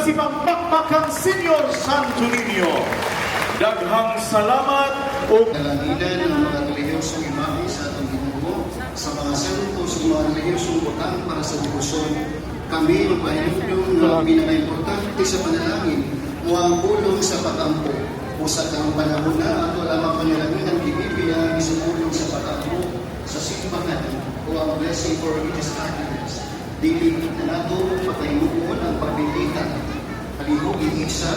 si Pangpakmakang Senior Santo Niño. Daghang salamat o Kalanginan ng mga relihiyosong imahe sa atong Ginoo, sa mga santos ng mga relihiyosong butang para sa debosyon, kami magpahinumdum na pinaka-importante sa panalangin mo ang pulong sa pagampo. Usa kang panahon na ato lamang panalangin ang gibibiya isumulong sa pagampo sa simbahan o ang blessing for religious arguments. Dili na nato pagpahinumon ang pagbilitan. Palihog isa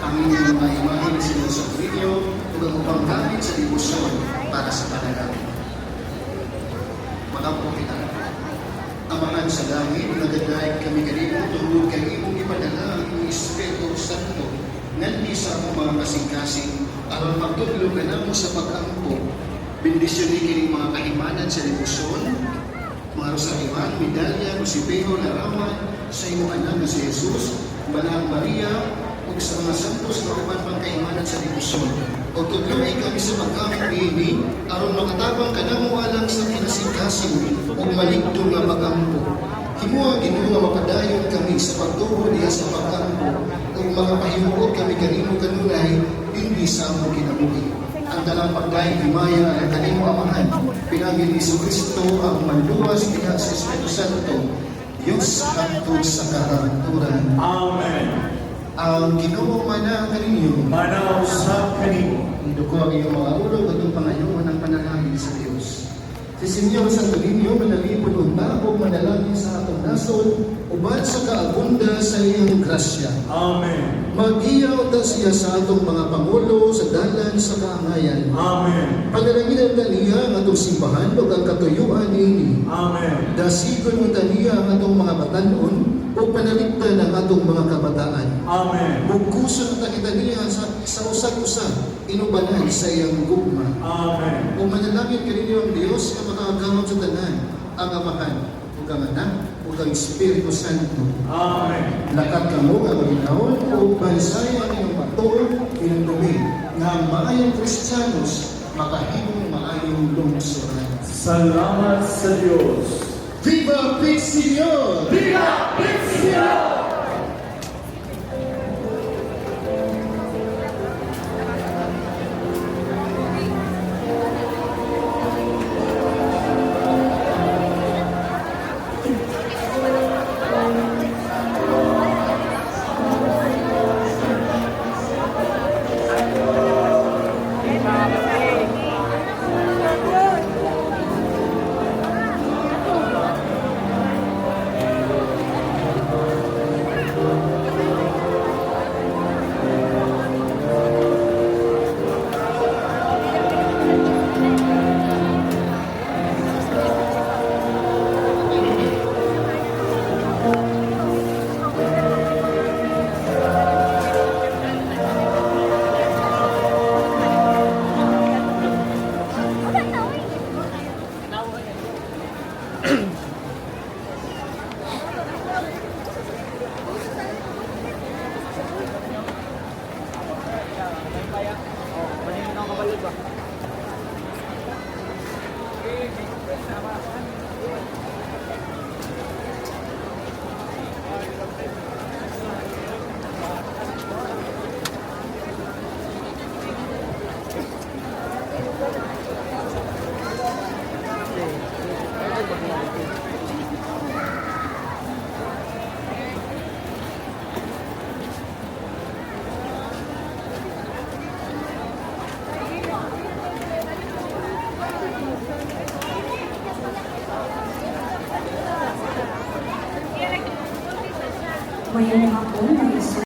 kami ng mga imahe ng Santo Niño ug ang upang gamit sa debosyon para sa panalangin. Magampo kita. Amahan sa langit, nagdadayag kami kanino tungod kay imong ipadala ang imong Espiritu Santo nganti sa among mga kasing-kasing aron magtudlo ka namo sa pag-ampo. Bendisyon ni kining mga kahimanan sa debosyon, mga rosariwan, medalya, kusipeho, larawan sa imong anak na si Jesus, Banal Maria, ug sa mga santos na uban pang kaimanan sa debosyon. O tudloy kami sa paggamit niini aron makatabang kanamo alang sa kinasing-kasing ug maligdo nga pag-ampo. Himuha Ginoo nga mapadayon kami sa pagtubo diha sa pag-ampo ug makapahimuot kami kanimo kanunay hindi sa among kinabuhi. Ang dalang pagdayon himaya ang kanimo amahan, pinangin ni Kristo ang manluwas diha sa Espiritu Santo. Diyos hangtod sa kahanturan. Amen. Ang Ginoo mana kaninyo, Manaw sa kanimo. hindi ko ang iyong mga ulo at ang pangayoon ng panalangin sa Diyos. Si Senyor Santo Niño, manalipod unta o manalangin sa atong nasod, uban sa kaabunda sa iyong grasya. Amen. Mag-iyaw ta siya sa atong mga pangulo sa dalan sa kaangayan. Amen. Panalanginan ta niya ang atong simbahan o ang katuyuan niini. Amen. Dasigon mo ta niya ang atong mga batanon o panaligtan ang atong mga kabataan. Amen. Bugkuson ta kita niya sa usag-usag, inubanan sa iyang gugma. Amen. O manalangin ka ninyo ang Diyos na makakagamot sa tanan, ang Amahan, o ang Anak, o ang Espiritu Santo. Amen. Lakat ka mo ang maginahon o bansay ang iyong patuloy ilang dumi na ang maayong Kristiyanos makahimong maayong lungsoran. Salamat sa Diyos. Viva Pixilio! Viva Pixio! Mayroon ako ng